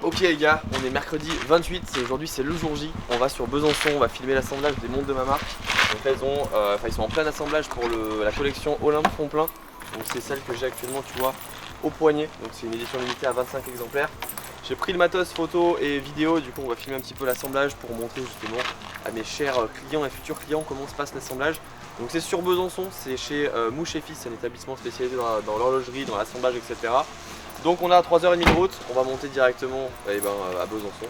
Ok les gars, on est mercredi 28 et aujourd'hui c'est le jour J. On va sur Besançon, on va filmer l'assemblage des montres de ma marque. Donc là ils sont en plein assemblage pour la collection Olympe Fond Plein. Donc c'est celle que j'ai actuellement, tu vois, au poignet. Donc c'est une édition limitée à 25 exemplaires. J'ai pris le matos photo et vidéo, du coup on va filmer un petit peu l'assemblage pour montrer justement à mes chers clients et futurs clients comment se passe l'assemblage. Donc c'est sur Besançon, c'est chez Mouche et Fils, c'est un établissement spécialisé dans l'horlogerie, dans l'assemblage, etc. Donc on a 3h30 de route, on va monter directement à Besançon.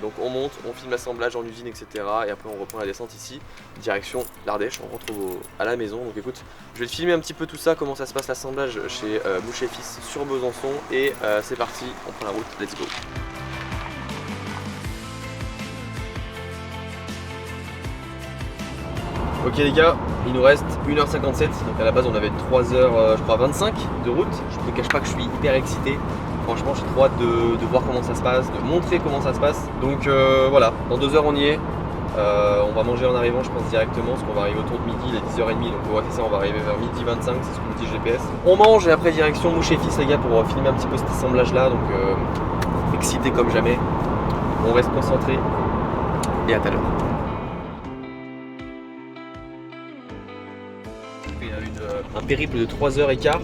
Donc on monte, on filme l'assemblage en usine, etc. Et après on reprend la descente ici, direction l'Ardèche, on rentre à la maison. Donc écoute, je vais te filmer un petit peu tout ça, comment ça se passe l'assemblage chez Mouche et Fils sur Besançon. Et c'est parti, on prend la route, let's go. Ok les gars, il nous reste 1h57, donc à la base on avait 3h je crois 25 de route. Je te cache pas que je suis hyper excité. Franchement j'ai trop hâte de voir comment ça se passe, de montrer comment ça se passe. Donc voilà, dans 2 heures on y est. On va manger en arrivant je pense directement, parce qu'on va arriver autour de midi, il est 10h30. Donc on va faire ça, on va arriver vers midi 25, c'est ce qu'on me dit le GPS. On mange et après direction Mouche et Fils les gars pour filmer un petit peu cet assemblage là. Donc excité comme jamais. On reste concentré et à tout à l'heure. Un périple de 3h15,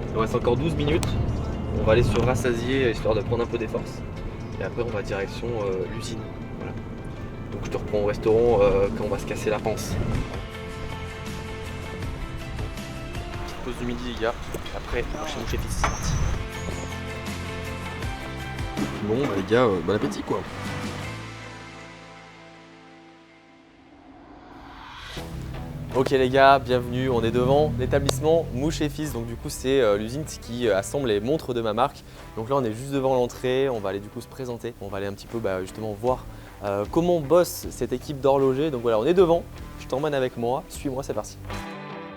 il nous reste encore 12 minutes. On va aller sur Rassasier histoire de prendre un peu des forces. Et après on va direction l'usine. Voilà. Donc je te reprends au restaurant quand on va se casser la panse. Petite pause du midi les gars. Après chez Mouche et Fils, c'est parti. Bon bah les gars, bon appétit quoi. Ok les gars, bienvenue, on est devant l'établissement Mouche et Fils. Donc du coup c'est l'usine qui assemble les montres de ma marque. Donc là on est juste devant l'entrée, on va aller du coup se présenter. On va aller un petit peu justement voir comment bosse cette équipe d'horlogers. Donc voilà, on est devant, je t'emmène avec moi, suis-moi, c'est parti.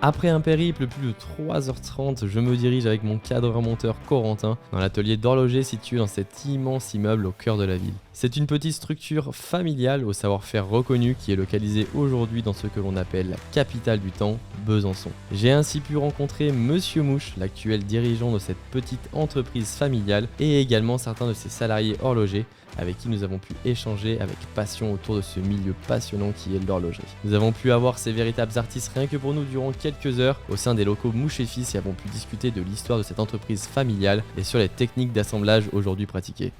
Après un périple de plus de 3h30, je me dirige avec mon cadreur monteur Corentin dans l'atelier d'horloger situé dans cet immense immeuble au cœur de la ville. C'est une petite structure familiale au savoir-faire reconnu qui est localisée aujourd'hui dans ce que l'on appelle la capitale du temps, Besançon. J'ai ainsi pu rencontrer Monsieur Mouche, l'actuel dirigeant de cette petite entreprise familiale, et également certains de ses salariés horlogers avec qui nous avons pu échanger avec passion autour de ce milieu passionnant qui est l'horlogerie. Nous avons pu avoir ces véritables artistes rien que pour nous durant quelques heures au sein des locaux Mouche et Fils et avons pu discuter de l'histoire de cette entreprise familiale et sur les techniques d'assemblage aujourd'hui pratiquées.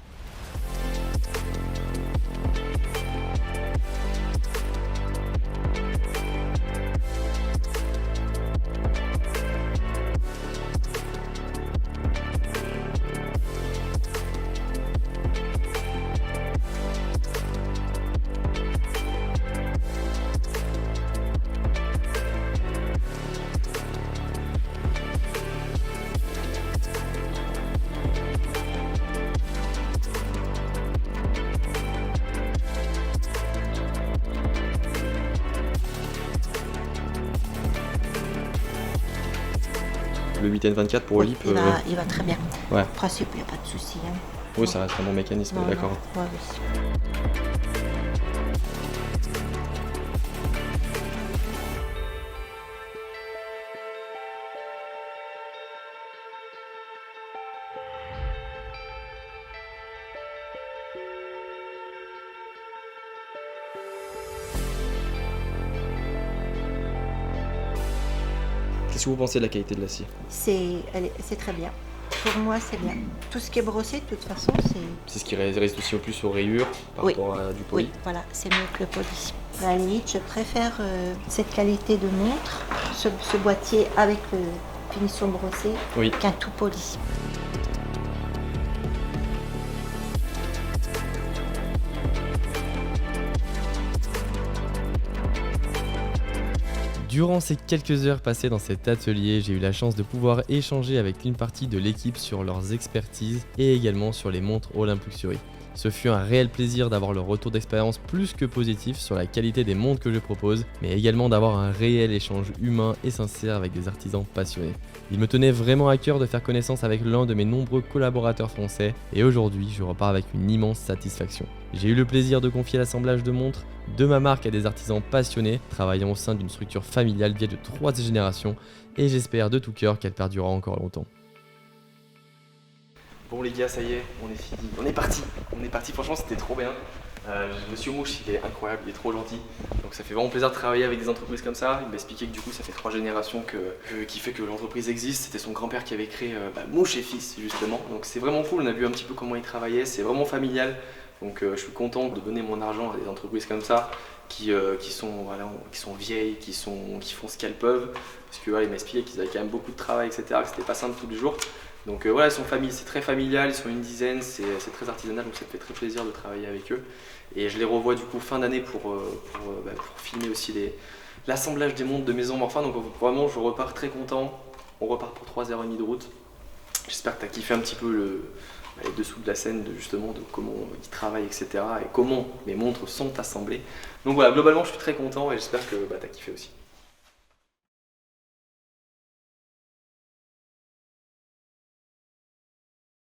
Le 8N24 pour Oui, Olip. il va très bien. Ouais. En principe, il n'y a pas de souci. Hein. Oui, ça reste un bon mécanisme, Non, d'accord. non. Ouais, oui. Qu'est-ce que vous pensez de la qualité de l'acier? C'est très bien. Pour moi, c'est bien. Tout ce qui est brossé, de toute façon, c'est... C'est ce qui résiste aussi au plus aux rayures par Oui. rapport à du poli. Oui, voilà, c'est mieux que le poli. À la limite, je préfère cette qualité de montre, ce boîtier avec finition brossée, Oui. qu'un tout poli. Durant ces quelques heures passées dans cet atelier, j'ai eu la chance de pouvoir échanger avec une partie de l'équipe sur leurs expertises et également sur les montres Olympe Luxury. Ce fut un réel plaisir d'avoir leur retour d'expérience plus que positif sur la qualité des montres que je propose, mais également d'avoir un réel échange humain et sincère avec des artisans passionnés. Il me tenait vraiment à cœur de faire connaissance avec l'un de mes nombreux collaborateurs français et aujourd'hui je repars avec une immense satisfaction. J'ai eu le plaisir de confier l'assemblage de montres de ma marque à des artisans passionnés travaillant au sein d'une structure familiale vieille de 3 générations et j'espère de tout cœur qu'elle perdurera encore longtemps. Bon les gars, ça y est, on est fini, on est parti, franchement c'était trop bien. Monsieur Mouche, il est incroyable, il est trop gentil. Donc ça fait vraiment plaisir de travailler avec des entreprises comme ça. Il m'a expliqué que du coup ça fait 3 générations qui fait que l'entreprise existe. C'était son grand-père qui avait créé Mouche et Fils justement. Donc c'est vraiment cool, on a vu un petit peu comment il travaillait, c'est vraiment familial. Donc je suis content de donner mon argent à des entreprises comme ça qui sont vieilles, qui font ce qu'elles peuvent. Parce que voilà, il m'a expliqué qu'ils avaient quand même beaucoup de travail, etc. Que c'était pas simple tous les jours. Donc voilà, ils sont famille, c'est très familial, ils sont une dizaine, c'est très artisanal, donc ça me fait très plaisir de travailler avec eux. Et je les revois du coup fin d'année pour filmer aussi l'assemblage des montres de Maison Morphin. Donc vraiment, je repars très content. On repart pour 3h30 de route. J'espère que tu as kiffé un petit peu les dessous de la scène, justement de comment ils travaillent, etc. et comment mes montres sont assemblées. Donc voilà, globalement, je suis très content et j'espère que tu as kiffé aussi.